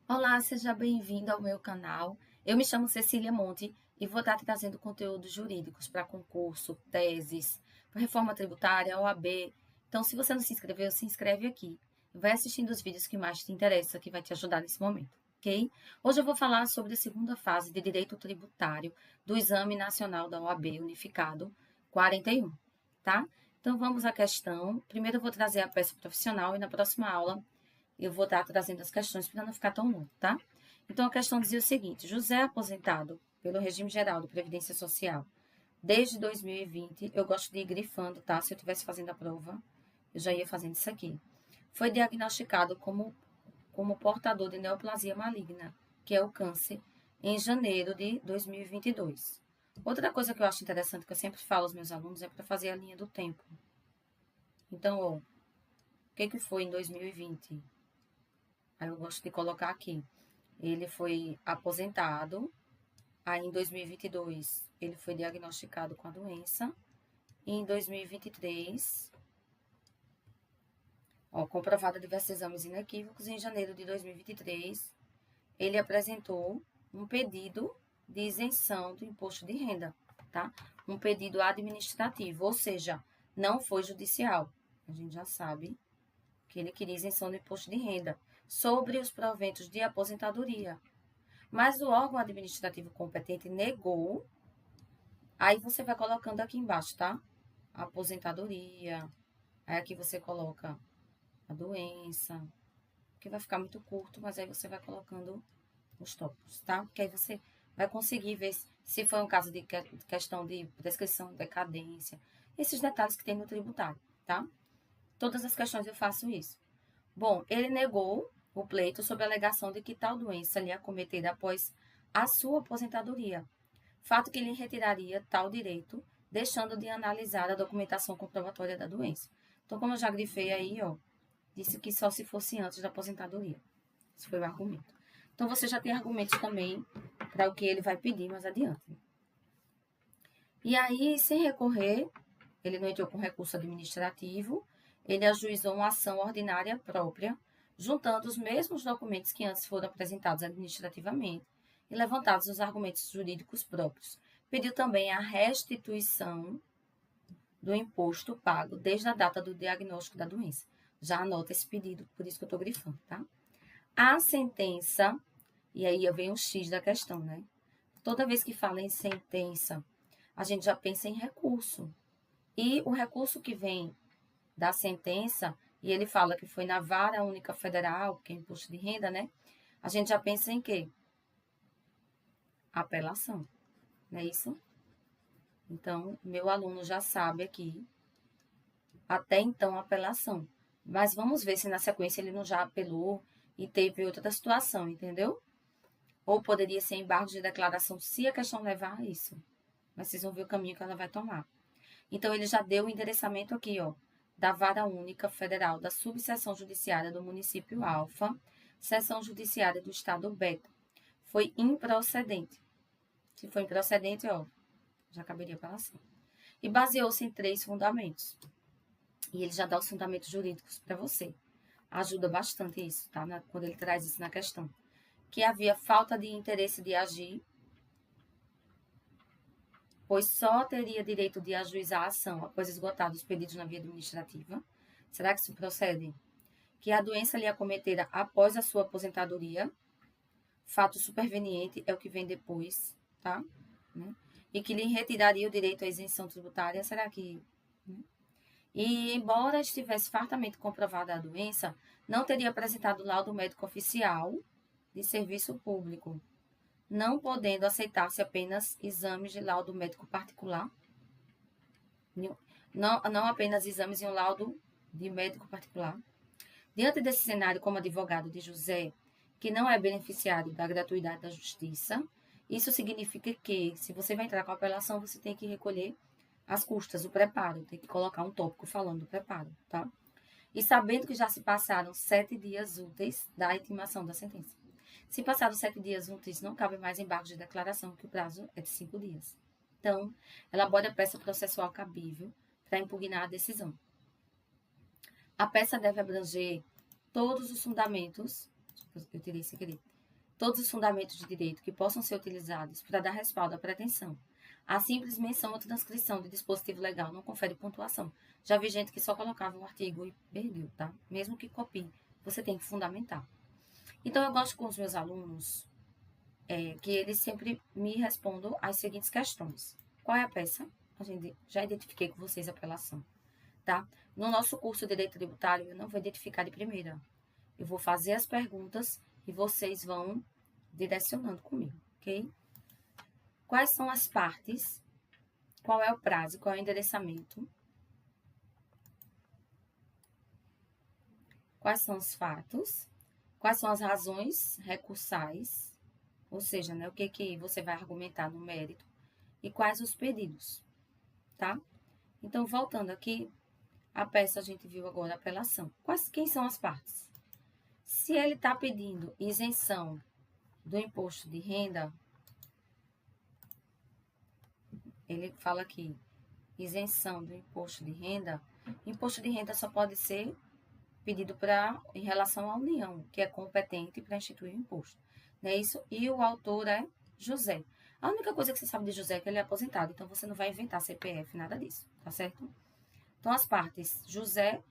Olá, seja bem-vindo ao meu canal. Eu me chamo Cecília Monte e vou estar trazendo conteúdos jurídicos para concurso, teses, para reforma tributária, OAB. Então, se você não se inscreveu, se inscreve aqui. Vai assistindo os vídeos que mais te interessam, que vai te ajudar nesse momento, ok? Hoje eu vou falar sobre a segunda fase de Direito Tributário do Exame Nacional da OAB Unificado 41, tá? Então, vamos à questão. Primeiro eu vou trazer a peça profissional e na próxima aula eu vou estar trazendo as questões para não ficar tão longo, tá? Então, a questão dizia o seguinte: José é aposentado pelo regime geral de Previdência Social desde 2020. Eu gosto de ir grifando, tá? Se eu estivesse fazendo a prova, eu já ia fazendo isso aqui. Foi diagnosticado como portador de neoplasia maligna, que é o câncer, em janeiro de 2022. Outra coisa que eu acho interessante, que eu sempre falo aos meus alunos, é para fazer a linha do tempo. Então, ó, o que foi em 2020? Aí eu gosto de colocar aqui. Ele foi aposentado. Aí em 2022 ele foi diagnosticado com a doença. E em 2023, comprovado diversos exames inequívocos, em janeiro de 2023, ele apresentou um pedido de isenção do imposto de renda, tá? Um pedido administrativo, ou seja, não foi judicial. A gente já sabe que ele queria isenção do imposto de renda sobre os proventos de aposentadoria. Mas o órgão administrativo competente negou. Aí você vai colocando aqui embaixo, tá? A aposentadoria. Aí aqui você coloca a doença, que vai ficar muito curto, mas aí você vai colocando os tópicos, tá? Porque aí você vai conseguir ver se foi um caso de questão de prescrição, decadência, esses detalhes que tem no tributário, tá? Todas as questões eu faço isso. Bom, ele negou o pleito sob a alegação de que tal doença lhe acometera após a sua aposentadoria, fato que lhe retiraria tal direito, deixando de analisar a documentação comprobatória da doença. Então, como eu já grifei aí, ó, disse que só se fosse antes da aposentadoria. Esse foi o argumento. Então, você já tem argumentos também para o que ele vai pedir mais adiante. E aí, sem recorrer, ele não entrou com recurso administrativo, ele ajuizou uma ação ordinária própria, juntando os mesmos documentos que antes foram apresentados administrativamente e levantados os argumentos jurídicos próprios. Pediu também a restituição do imposto pago desde a data do diagnóstico da doença. Já anota esse pedido, por isso que eu estou grifando, tá? A sentença, e aí vem o X da questão, né? Toda vez que fala em sentença, a gente já pensa em recurso. E o recurso que vem da sentença, e ele fala que foi na Vara Única Federal, que é imposto de renda, né? A gente já pensa em quê? Apelação, não é isso? Então, meu aluno já sabe aqui, até então, apelação. Mas vamos ver se na sequência ele não já apelou e teve outra situação, entendeu? Ou poderia ser embargo de declaração se a questão levar a isso. Mas vocês vão ver o caminho que ela vai tomar. Então, ele já deu o endereçamento aqui, ó, da Vara Única Federal da Subseção Judiciária do município Alfa, Seção Judiciária do Estado Beta. Foi improcedente. Se for improcedente, ó, já caberia apelação. E baseou-se em 3 fundamentos. E ele já dá os fundamentos jurídicos para você. Ajuda bastante isso, tá? Quando ele traz isso na questão. Que havia falta de interesse de agir, pois só teria direito de ajuizar a ação após esgotados os pedidos na via administrativa. Será que isso procede? Que a doença lhe acometera após a sua aposentadoria. Fato superveniente é o que vem depois, tá? Né? E que lhe retiraria o direito à isenção tributária. Será que... Né? E, embora estivesse fartamente comprovada a doença, não teria apresentado laudo médico oficial de serviço público, não podendo aceitar-se apenas exames de laudo médico particular, não apenas exames em um laudo de médico particular. Diante desse cenário, como advogado de José, que não é beneficiário da gratuidade da justiça, isso significa que, se você vai entrar com a apelação, você tem que recolher as custas, o preparo, tem que colocar um tópico falando do preparo, tá? E sabendo que já se passaram 7 dias úteis da intimação da sentença. Se passados 7 dias úteis, não cabe mais embargo de declaração, que o prazo é de 5 dias. Então, elabore a peça processual cabível para impugnar a decisão. A peça deve abranger todos os fundamentos. Deixa eu eu tirei sem querer. Todos os fundamentos de direito que possam ser utilizados para dar respaldo à pretensão. A simples menção ou transcrição de dispositivo legal não confere pontuação. Já vi gente que só colocava o artigo e perdeu, tá? Mesmo que copie, você tem que fundamentar. Então, eu gosto com os meus alunos que eles sempre me respondam as seguintes questões. Qual é a peça? A gente já identifiquei com vocês a apelação, tá? No nosso curso de Direito Tributário, eu não vou identificar de primeira. Eu vou fazer as perguntas e vocês vão direcionando comigo, ok? Quais são as partes? Qual é o prazo? Qual é o endereçamento? Quais são os fatos? Quais são as razões recursais? Ou seja, né, o que você vai argumentar no mérito? E quais os pedidos, tá? Então, voltando aqui, a peça a gente viu agora a apelação. Quem são as partes? Se ele está pedindo isenção do imposto de renda, ele fala aqui, isenção do imposto de renda só pode ser pedido em relação à União, que é competente para instituir o imposto. Não é isso? E o autor é José. A única coisa que você sabe de José é que ele é aposentado, então você não vai inventar CPF, nada disso, tá certo? Então, as partes, José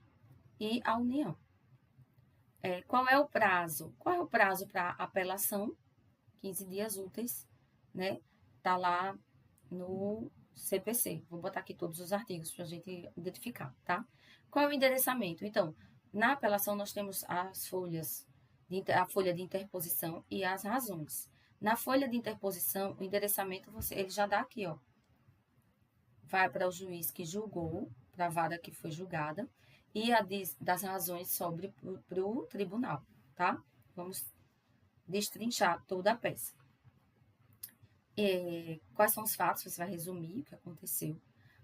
e a União. Qual é o prazo? Qual é o prazo para apelação? 15 dias úteis, né? Tá lá no CPC. Vou botar aqui todos os artigos para a gente identificar, tá? Qual é o endereçamento? Então, na apelação nós temos as folhas, a folha de interposição e as razões. Na folha de interposição, o endereçamento ele já dá aqui, ó. Vai para o juiz que julgou, para a vara que foi julgada, e das razões sobre para o tribunal, tá? Vamos destrinchar toda a peça. Quais são os fatos? Você vai resumir o que aconteceu.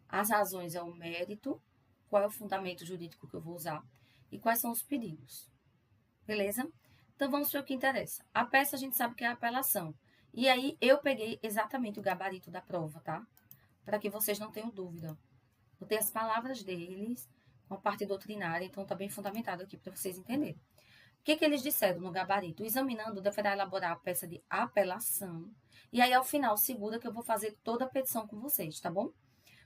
As razões é o mérito, qual é o fundamento jurídico que eu vou usar e quais são os pedidos. Beleza? Então, vamos para o que interessa. A peça a gente sabe que é a apelação. E aí, eu peguei exatamente o gabarito da prova, tá? Para que vocês não tenham dúvida. Botei as palavras deles com a parte doutrinária, então está bem fundamentado aqui para vocês entenderem. O que eles disseram no gabarito? O examinando deverá elaborar a peça de apelação. E aí, ao final, segura que eu vou fazer toda a petição com vocês, tá bom?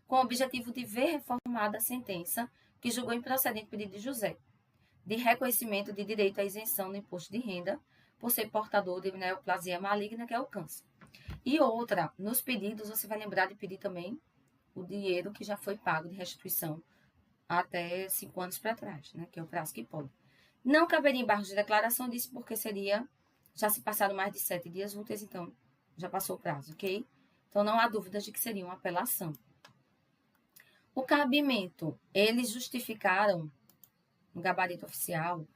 Com o objetivo de ver reformada a sentença que julgou improcedente o pedido de José, de reconhecimento de direito à isenção do imposto de renda, por ser portador de neoplasia maligna, que é o câncer. E outra, nos pedidos, você vai lembrar de pedir também o dinheiro que já foi pago de restituição até 5 anos para trás, né? Que é o prazo que pode. Não caberia embargos de declaração disso, porque já se passaram mais de 7 dias úteis, então já passou o prazo, ok? Então, não há dúvidas de que seria uma apelação. O cabimento, eles justificaram no gabarito oficial,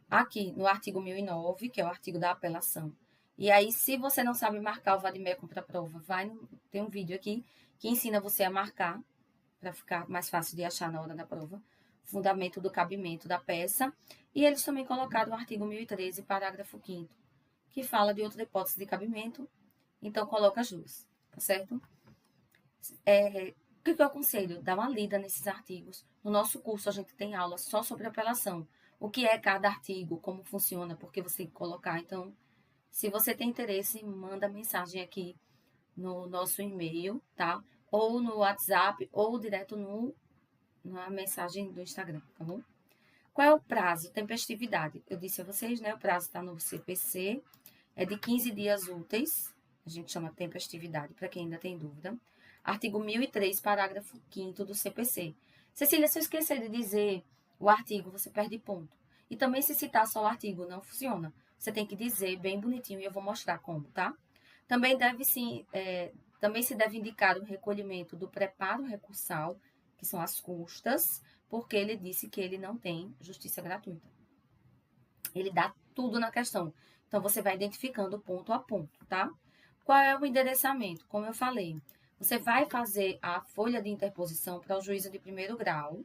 aqui no artigo 1009, que é o artigo da apelação. E aí, se você não sabe marcar o vade-mecum para a prova, tem um vídeo aqui que ensina você a marcar, para ficar mais fácil de achar na hora da prova, fundamento do cabimento da peça. E eles também colocaram o artigo 1013, parágrafo 5º, que fala de outra hipótese de cabimento. Então, coloca as duas, tá certo? O que eu aconselho? Dá uma lida nesses artigos. No nosso curso, a gente tem aula só sobre apelação. O que é cada artigo, como funciona, porque você tem que colocar. Então, se você tem interesse, manda mensagem aqui no nosso e-mail, tá? Ou no WhatsApp, ou direto na mensagem do Instagram, tá bom? Qual é o prazo? Tempestividade. Eu disse a vocês, né? O prazo está no CPC, é de 15 dias úteis. A gente chama tempestividade, para quem ainda tem dúvida. Artigo 1003, parágrafo 5º do CPC. Cecília, se eu esquecer de dizer o artigo, você perde ponto. E também, se citar só o artigo, não funciona. Você tem que dizer bem bonitinho e eu vou mostrar como, tá? Também se deve indicar o recolhimento do preparo recursal, que são as custas, porque ele disse que ele não tem justiça gratuita. Ele dá tudo na questão. Então, você vai identificando ponto a ponto, tá? Qual é o endereçamento? Como eu falei, você vai fazer a folha de interposição para o juízo de primeiro grau,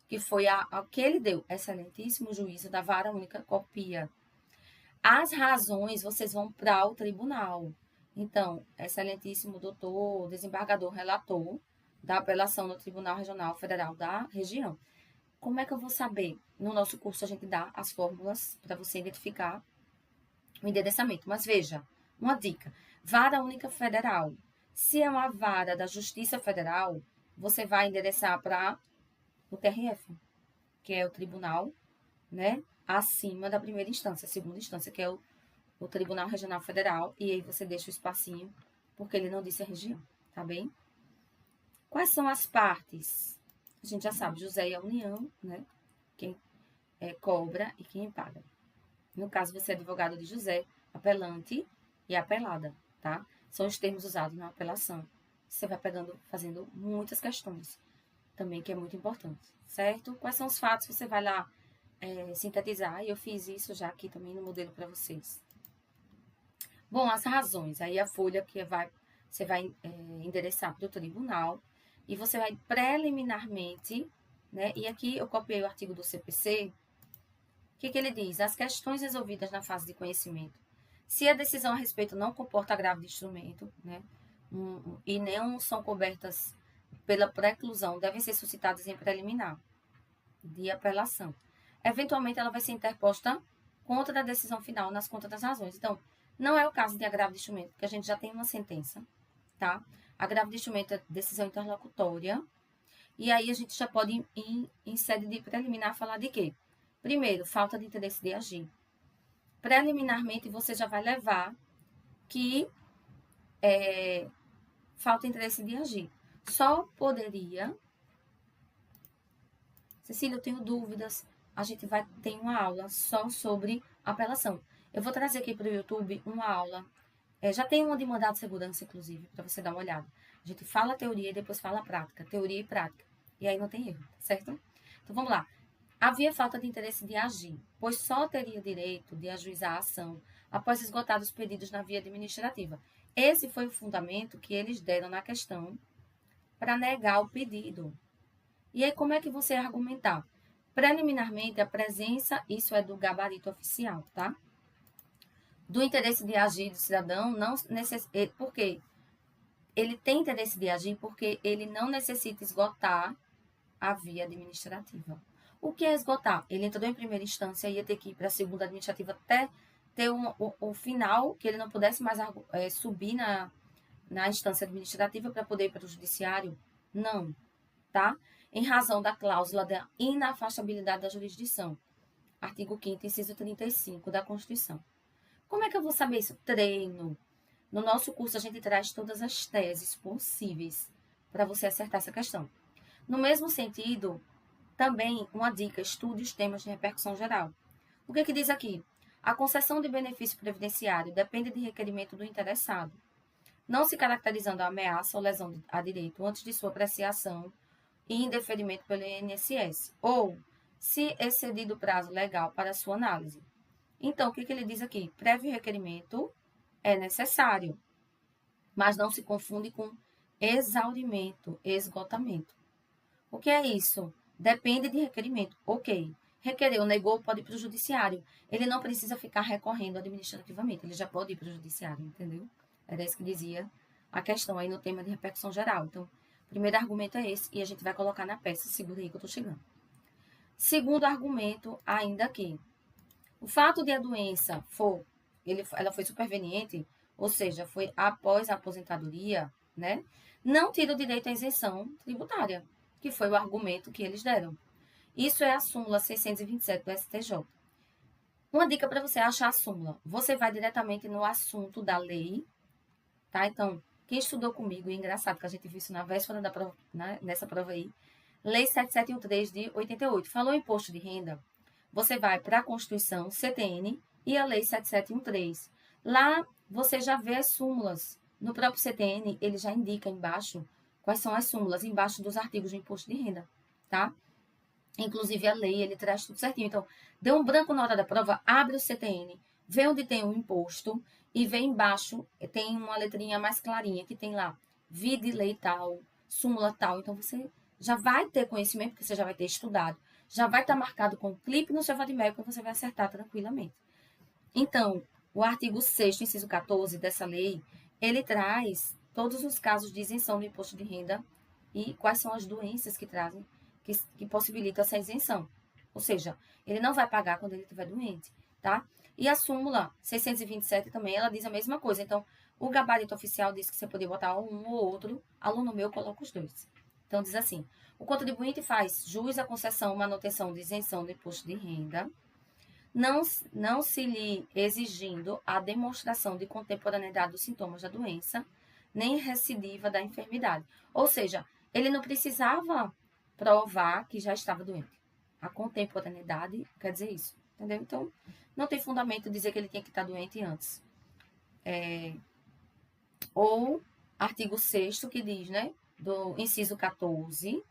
que foi a que ele deu, excelentíssimo juízo da vara única, copia. As razões, vocês vão para o tribunal. Então, excelentíssimo doutor, desembargador, relator da apelação no Tribunal Regional Federal da região. Como é que eu vou saber? No nosso curso, a gente dá as fórmulas para você identificar o endereçamento. Mas veja, uma dica. Vara Única Federal. Se é uma vara da Justiça Federal, você vai endereçar para o TRF, que é o tribunal, né, acima da primeira instância, segunda instância, que é o Tribunal Regional Federal, e aí você deixa o espacinho, porque ele não disse a região, tá bem? Quais são as partes? A gente já sabe, José e a União, né? Quem cobra e quem paga. No caso, você é advogado de José, apelante e apelada, tá? São os termos usados na apelação. Você vai pegando, fazendo muitas questões também, que é muito importante, certo? Quais são os fatos? Você vai lá sintetizar, e eu fiz isso já aqui também no modelo para vocês. Bom, as razões. Aí a folha que você vai endereçar para o tribunal e você vai preliminarmente, né? E aqui eu copiei o artigo do CPC. O que ele diz? As questões resolvidas na fase de conhecimento. Se a decisão a respeito não comporta agravo de instrumento, né? E não são cobertas pela preclusão, devem ser suscitadas em preliminar de apelação. Eventualmente, ela vai ser interposta contra a decisão final nas contas das razões. Então, não é o caso de agravo de instrumento, porque a gente já tem uma sentença, tá? Agravo de instrumento é decisão interlocutória. E aí, a gente já pode, em sede de preliminar, falar de quê? Primeiro, falta de interesse de agir. Preliminarmente, você já vai levar que falta interesse de agir. Só poderia... Cecília, eu tenho dúvidas. A gente vai ter uma aula só sobre apelação. Eu vou trazer aqui para o YouTube uma aula. Já tem uma de mandado de segurança, inclusive, para você dar uma olhada. A gente fala a teoria e depois fala a prática. Teoria e prática. E aí não tem erro, certo? Então, vamos lá. Havia falta de interesse de agir, pois só teria direito de ajuizar a ação após esgotados os pedidos na via administrativa. Esse foi o fundamento que eles deram na questão para negar o pedido. E aí, como é que você argumentar? Preliminarmente, a presença, isso é do gabarito oficial, tá? Do interesse de agir do cidadão, não por quê? Ele tem interesse de agir porque ele não necessita esgotar a via administrativa. O que é esgotar? Ele entrou em primeira instância, ia ter que ir para a segunda administrativa até ter o final, que ele não pudesse mais subir na instância administrativa para poder ir para o judiciário? Não, tá? Em razão da cláusula da inafastabilidade da jurisdição. Artigo 5º, inciso 35 da Constituição. Como é que eu vou saber isso? Treino. No nosso curso, a gente traz todas as teses possíveis para você acertar essa questão. No mesmo sentido, também uma dica, estude os temas de repercussão geral. O que diz aqui? A concessão de benefício previdenciário depende de requerimento do interessado, não se caracterizando a ameaça ou lesão a direito antes de sua apreciação e indeferimento pelo INSS, ou se excedido o prazo legal para sua análise. Então, o que ele diz aqui? Prévio requerimento é necessário, mas não se confunde com exaurimento, esgotamento. O que é isso? Depende de requerimento. Ok. Requereu, negou, pode ir para o judiciário. Ele não precisa ficar recorrendo administrativamente. Ele já pode ir para o judiciário, entendeu? Era isso que dizia a questão aí no tema de repercussão geral. Então, o primeiro argumento é esse e a gente vai colocar na peça. Segura aí que eu estou chegando. Segundo argumento, ainda aqui. O fato de a doença ela foi superveniente, ou seja, foi após a aposentadoria, né? Não tira o direito à isenção tributária, que foi o argumento que eles deram. Isso é a súmula 627 do STJ. Uma dica para você achar a súmula. Você vai diretamente no assunto da lei, tá? Então, quem estudou comigo, e engraçado que a gente viu isso na véspera da prova, né? Nessa prova aí, Lei 7713 de 88. Falou imposto de renda, você vai para a Constituição, CTN e a Lei 7713. Lá você já vê as súmulas. No próprio CTN, ele já indica embaixo quais são as súmulas, embaixo dos artigos de imposto de renda, tá? Inclusive a lei, ele traz tudo certinho. Então, deu um branco na hora da prova, abre o CTN, vê onde tem o imposto e vê embaixo, tem uma letrinha mais clarinha que tem lá, vide lei tal, súmula tal. Então, você já vai ter conhecimento, porque você já vai ter estudado. Já vai estar marcado com um clipe no seu vademecum que você vai acertar tranquilamente. Então, o artigo 6º, inciso 14 dessa lei, ele traz todos os casos de isenção do imposto de renda e quais são as doenças que trazem, que possibilitam essa isenção. Ou seja, ele não vai pagar quando ele estiver doente, tá? E a súmula 627 também, ela diz a mesma coisa. Então, o gabarito oficial diz que você poderia botar um ou outro, aluno meu coloca os dois. Então, diz assim, o contribuinte faz jus à concessão, manutenção de isenção do imposto de renda, não se lhe exigindo a demonstração de contemporaneidade dos sintomas da doença, nem recidiva da enfermidade. Ou seja, ele não precisava provar que já estava doente. A contemporaneidade quer dizer isso, entendeu? Então, não tem fundamento dizer que ele tinha que estar doente antes. Ou artigo 6º que diz, né, do inciso 14,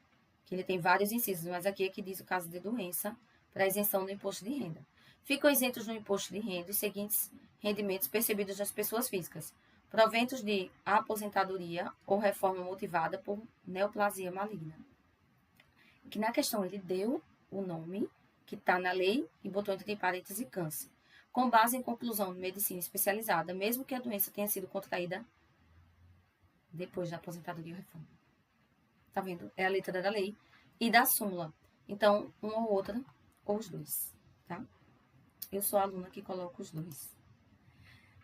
que ele tem vários incisos, mas aqui é que diz o caso de doença para isenção do imposto de renda. Ficam isentos no imposto de renda os seguintes rendimentos percebidos das pessoas físicas: proventos de aposentadoria ou reforma motivada por neoplasia maligna. Que na questão ele deu o nome que está na lei e botou entre parênteses câncer, com base em conclusão de medicina especializada, mesmo que a doença tenha sido contraída depois da aposentadoria ou reforma. Tá vendo? É a letra da lei e da súmula. Então, uma ou outra, ou os dois, tá? Eu sou a aluna que coloca os dois.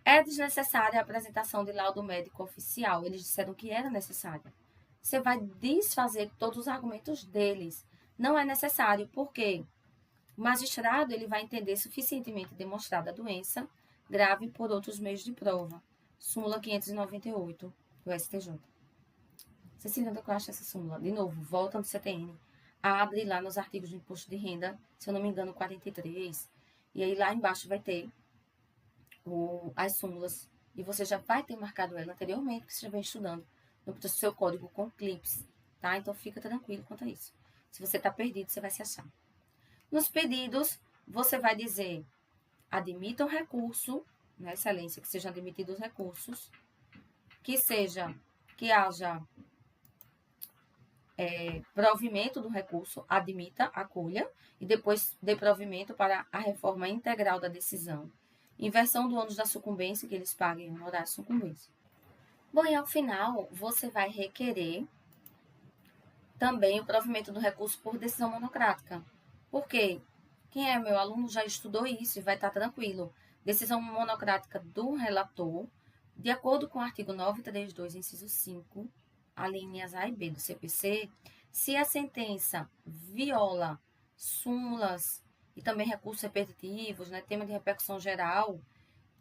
É desnecessária a apresentação de laudo médico oficial. Eles disseram que era necessária. Você vai desfazer todos os argumentos deles. Não é necessário, porque o magistrado ele vai entender suficientemente demonstrada a doença grave por outros meios de prova. Súmula 598 do STJ. Cecília, onde é que eu acho essa súmula? De novo, volta no CTN. Abre lá nos artigos do imposto de renda, se eu não me engano, 43. E aí lá embaixo vai ter as súmulas. E você já vai ter marcado ela anteriormente, porque você já vem estudando no seu código com clips, tá? Então fica tranquilo quanto a isso. Se você está perdido, você vai se achar. Nos pedidos, você vai dizer: admita o recurso, né, excelência, que sejam admitidos os recursos, que haja provimento do recurso, admita, acolha, e depois dê provimento para a reforma integral da decisão. Inversão do ônus da sucumbência, que eles paguem no horário de sucumbência. Bom, e ao final, você vai requerer também o provimento do recurso por decisão monocrática. Por quê? Quem é meu aluno já estudou isso e vai estar tranquilo. Decisão monocrática do relator, de acordo com o artigo 932, inciso 5, alíneas A e B do CPC, se a sentença viola súmulas e também recursos repetitivos, né, tema de repercussão geral,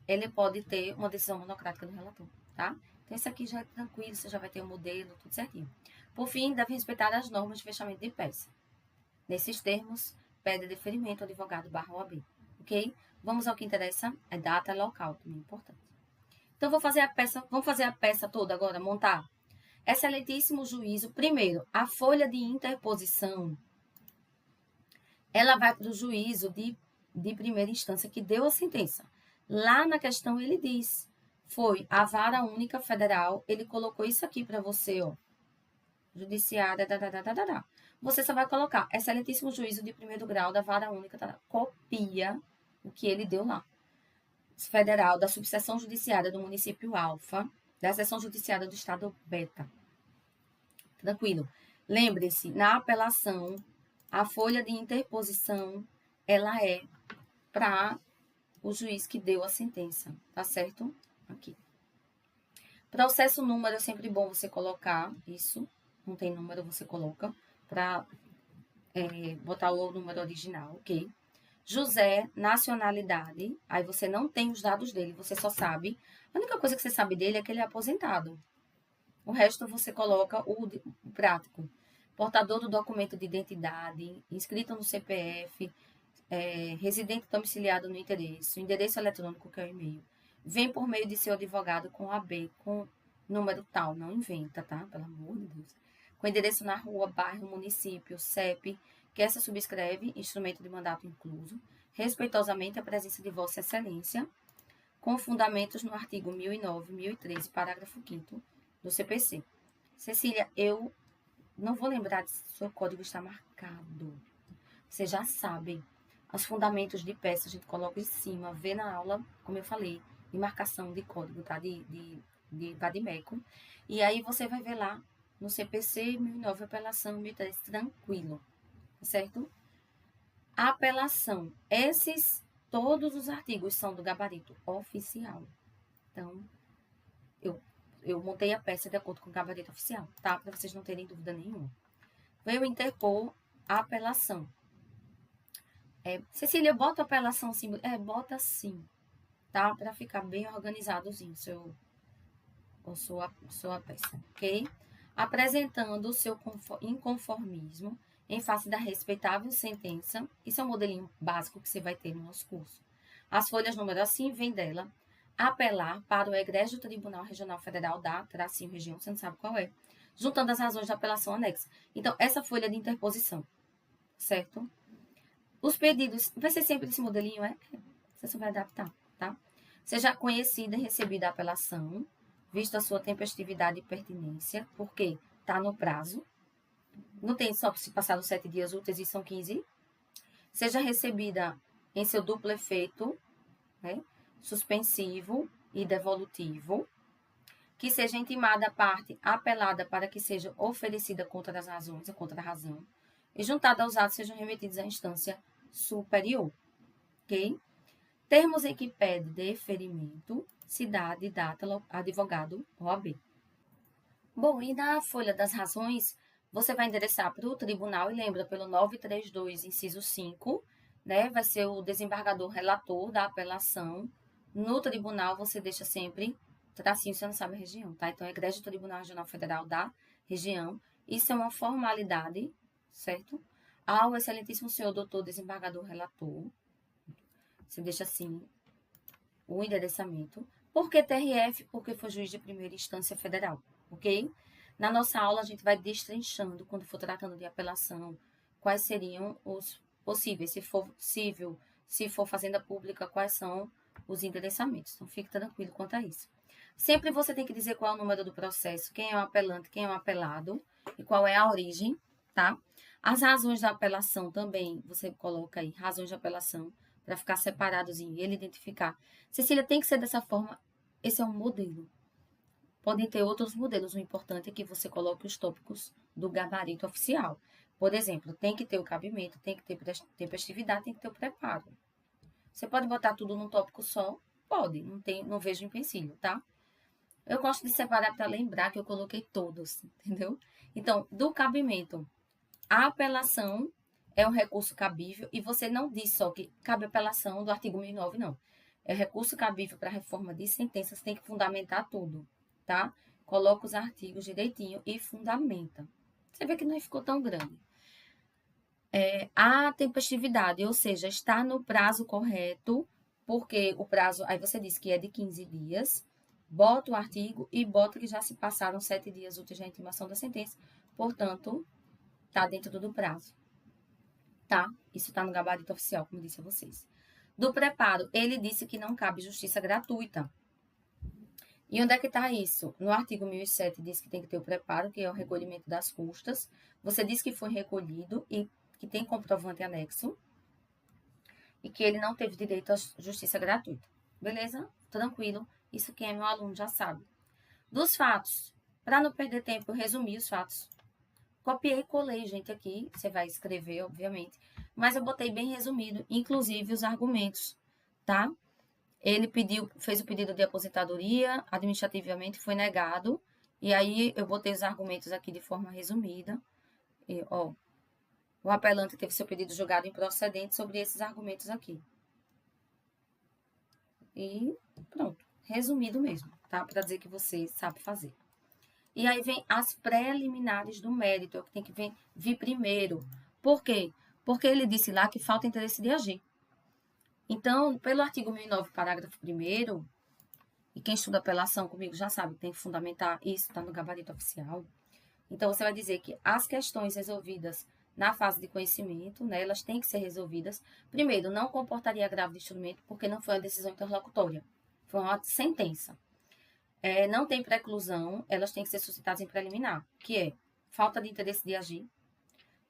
ele pode ter uma decisão monocrática do relator, tá? Então, esse aqui já é tranquilo, você já vai ter o modelo, tudo certinho. Por fim, deve respeitar as normas de fechamento de peça. Nesses termos, pede deferimento ao advogado / OAB, ok? Vamos ao que interessa, é data local, também é importante. Então, vamos fazer a peça toda agora, montar. Excelentíssimo juízo, primeiro, a folha de interposição, ela vai para o juízo de primeira instância que deu a sentença. Lá na questão ele diz, foi a vara única federal, ele colocou isso aqui para você, ó, judiciária, Você só vai colocar, excelentíssimo juízo de primeiro grau da vara única, copia o que ele deu lá. Federal, da subseção judiciária do município Alfa, da seção judiciária do estado Beta. Tranquilo. Lembre-se, na apelação, a folha de interposição, ela é para o juiz que deu a sentença, tá certo? Aqui. Processo número é sempre bom você colocar isso. Não tem número, você coloca para botar o número original, ok? José, nacionalidade, aí você não tem os dados dele, você só sabe. A única coisa que você sabe dele é que ele é aposentado. O resto você coloca o prático. Portador do documento de identidade, inscrito no CPF, residente domiciliado no endereço, endereço eletrônico que é o e-mail. Vem por meio de seu advogado com AB, com número tal, não inventa, tá? Pelo amor de Deus. Com endereço na rua, bairro, município, CEP, que essa subscreve, instrumento de mandato incluso, respeitosamente a presença de Vossa Excelência, com fundamentos no artigo 1009, 1013, parágrafo 5º do CPC. Cecília, eu não vou lembrar se o seu código está marcado. Você já sabe. Os fundamentos de peça a gente coloca em cima, vê na aula, como eu falei, de marcação de código, tá? De Vadimeco. E aí você vai ver lá no CPC 1009, apelação 1013, tranquilo. Certo? A apelação. Esses todos os artigos são do gabarito oficial. Então, eu montei a peça de acordo com o gabarito oficial, tá? Para vocês não terem dúvida nenhuma. Veio interpor a apelação. Cecília, bota a apelação assim? Bota sim, tá? Para ficar bem organizadozinho sua peça, ok? Apresentando o seu inconformismo em face da respeitável sentença. Isso é um modelinho básico que você vai ter no nosso curso. As folhas número assim vem dela. Apelar para o egrégio Tribunal Regional Federal da tracinho região, você não sabe qual é, juntando as razões de apelação anexa. Então, essa folha de interposição, certo? Os pedidos, vai ser sempre esse modelinho, Você só vai adaptar, tá? Seja conhecida e recebida a apelação, visto a sua tempestividade e pertinência, porque está no prazo. Não tem só se passar os 7 dias úteis e são 15. Seja recebida em seu duplo efeito, né? Suspensivo e devolutivo, que seja intimada a parte apelada para que seja oferecida contra as razões, a contra a razão, e juntada aos atos sejam remetidos à instância superior, ok? Termos em que pede deferimento, cidade, data, advogado, OAB. Bom, e na folha das razões, você vai endereçar para o tribunal, e lembra, pelo 932, inciso 5, né? Vai ser o desembargador relator da apelação. No tribunal, você deixa sempre tracinho, você não sabe a região, tá? Então, egrégio Tribunal Regional Federal da região. Isso é uma formalidade, certo? Ao excelentíssimo senhor doutor desembargador relator. Você deixa assim o endereçamento. Por que TRF? Porque foi juiz de primeira instância federal, ok? Na nossa aula, a gente vai destrinchando, quando for tratando de apelação, quais seriam os possíveis, se for civil, se for fazenda pública, quais são os endereçamentos. Então, fique tranquilo quanto a isso. Sempre você tem que dizer qual é o número do processo, quem é o apelante, quem é o apelado e qual é a origem, tá? As razões da apelação também, você coloca aí, razões de apelação, para ficar separados e ele identificar. Cecília, tem que ser dessa forma, esse é um modelo. Podem ter outros modelos, o importante é que você coloque os tópicos do gabarito oficial. Por exemplo, tem que ter o cabimento, tem que ter tempestividade, tem que ter o preparo. Você pode botar tudo num tópico só? Pode, não vejo empecilho, tá? Eu gosto de separar para lembrar que eu coloquei todos, entendeu? Então, do cabimento, a apelação é um recurso cabível e você não diz só que cabe apelação do artigo 1009, não. É recurso cabível para reforma de sentenças, tem que fundamentar tudo, tá? Coloca os artigos direitinho e fundamenta. Você vê que não ficou tão grande. A tempestividade, ou seja, está no prazo correto, porque o prazo, aí você diz que é de 15 dias, bota o artigo e bota que já se passaram 7 dias úteis da intimação da sentença, portanto, está dentro do prazo, tá? Isso está no gabarito oficial, como disse a vocês. Do preparo, ele disse que não cabe justiça gratuita. E onde é que está isso? No artigo 1007 diz que tem que ter o preparo, que é o recolhimento das custas. Você diz que foi recolhido e que tem comprovante anexo e que ele não teve direito à justiça gratuita. Beleza? Tranquilo. Isso quem é meu aluno já sabe. Dos fatos, para não perder tempo, eu resumi os fatos. Copiei e colei, gente, aqui. Você vai escrever, obviamente. Mas eu botei bem resumido, inclusive os argumentos, tá? Ele fez o pedido de aposentadoria, administrativamente foi negado. E aí eu botei os argumentos aqui de forma resumida. E, ó, o apelante teve seu pedido julgado improcedente sobre esses argumentos aqui. E pronto, resumido mesmo, tá? Para dizer que você sabe fazer. E aí vem as preliminares do mérito, é o que tem que vir primeiro. Por quê? Porque ele disse lá que falta interesse de agir. Então, pelo artigo 1009, parágrafo 1º, e quem estuda apelação comigo já sabe que tem que fundamentar isso, está no gabarito oficial. Então, você vai dizer que as questões resolvidas na fase de conhecimento, né, elas têm que ser resolvidas. Primeiro, não comportaria agravo de instrumento, porque não foi uma decisão interlocutória, foi uma sentença. Não tem preclusão, elas têm que ser suscitadas em preliminar, que é falta de interesse de agir,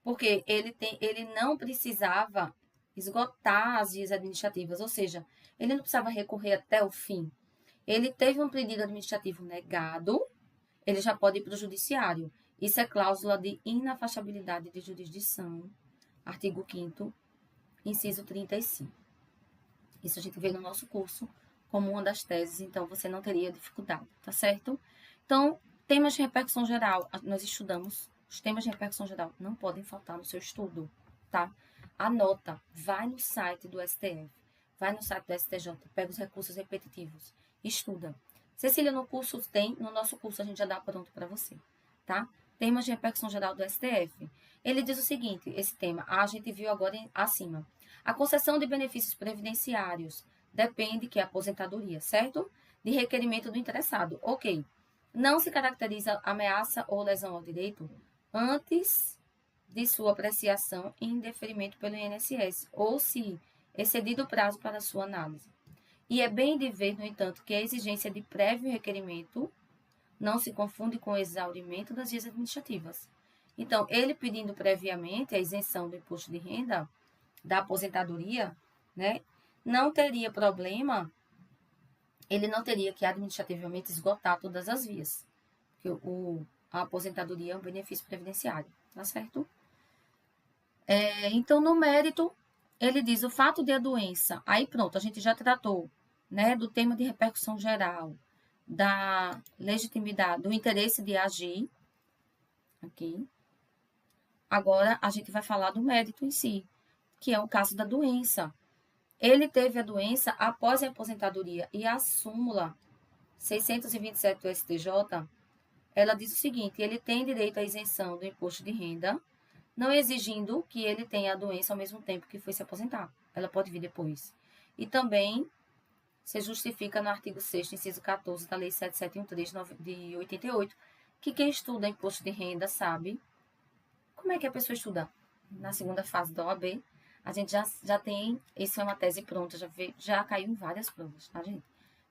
porque ele não precisava esgotar as vias administrativas, ou seja, ele não precisava recorrer até o fim. Ele teve um pedido administrativo negado, ele já pode ir para o judiciário. Isso é cláusula de inafastabilidade de jurisdição, artigo 5º, inciso 35. Isso a gente vê no nosso curso como uma das teses, então você não teria dificuldade, tá certo? Então, temas de repercussão geral, nós estudamos. Os temas de repercussão geral não podem faltar no seu estudo, tá? Anota, vai no site do STF, vai no site do STJ, pega os recursos repetitivos, estuda. Cecília, no nosso curso a gente já dá pronto para você, tá? Temas de repercussão geral do STF. Ele diz o seguinte, esse tema, a gente viu agora acima. A concessão de benefícios previdenciários depende que é aposentadoria, certo? De requerimento do interessado. Ok. Não se caracteriza ameaça ou lesão ao direito antes de sua apreciação em indeferimento pelo INSS, ou se excedido o prazo para sua análise. E é bem de ver, no entanto, que a exigência de prévio requerimento não se confunde com o exaurimento das vias administrativas. Então, ele pedindo previamente a isenção do imposto de renda da aposentadoria, né, não teria problema, ele não teria que administrativamente esgotar todas as vias, porque a aposentadoria é um benefício previdenciário, tá certo? Então, no mérito, ele diz o fato de a doença, aí pronto, a gente já tratou, né, do tema de repercussão geral, da legitimidade, do interesse de agir, aqui. Agora, a gente vai falar do mérito em si, que é o caso da doença. Ele teve a doença após a aposentadoria e a súmula 627 do STJ, ela diz o seguinte, ele tem direito à isenção do imposto de renda, não exigindo que ele tenha a doença ao mesmo tempo que foi se aposentar. Ela pode vir depois. E também se justifica no artigo 6º, inciso 14 da Lei 7713 de 88, que quem estuda imposto de renda sabe como é que a pessoa estuda. Na segunda fase da OAB, a gente já tem, isso é uma tese pronta, já caiu em várias provas, tá, gente?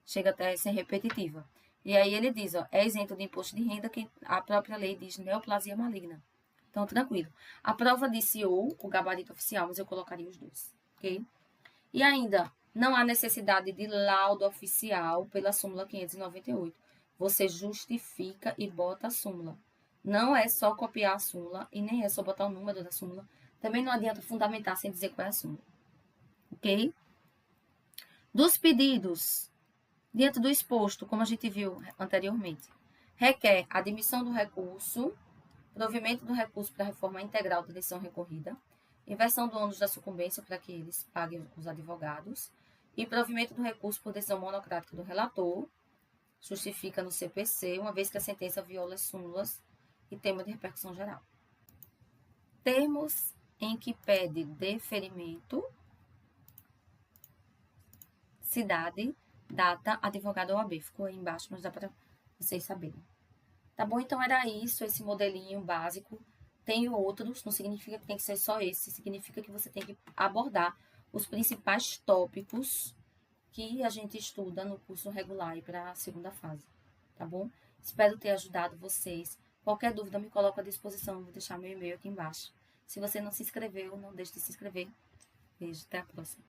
Chega até a ser repetitiva. E aí ele diz, ó, é isento de imposto de renda que a própria lei diz neoplasia maligna. Então, tranquilo. A prova disse ou o gabarito oficial, mas eu colocaria os dois, ok? E ainda, não há necessidade de laudo oficial pela súmula 598. Você justifica e bota a súmula. Não é só copiar a súmula e nem é só botar o número da súmula. Também não adianta fundamentar sem dizer qual é a súmula. Ok? Dos pedidos, diante do exposto, como a gente viu anteriormente, requer admissão do recurso, provimento do recurso para a reforma integral da decisão recorrida, inversão do ônus da sucumbência para que eles paguem os advogados, e provimento do recurso por decisão monocrática do relator, justifica no CPC, uma vez que a sentença viola as súmulas e tema de repercussão geral. Termos em que pede deferimento, cidade, data, advogado ou OAB. Ficou aí embaixo, mas dá para vocês saberem. Tá bom? Então, era isso, esse modelinho básico. Tem outros, não significa que tem que ser só esse, significa que você tem que abordar os principais tópicos que a gente estuda no curso regular e para a segunda fase, tá bom? Espero ter ajudado vocês. Qualquer dúvida, me coloco à disposição, vou deixar meu e-mail aqui embaixo. Se você não se inscreveu, não deixe de se inscrever. Beijo, até a próxima.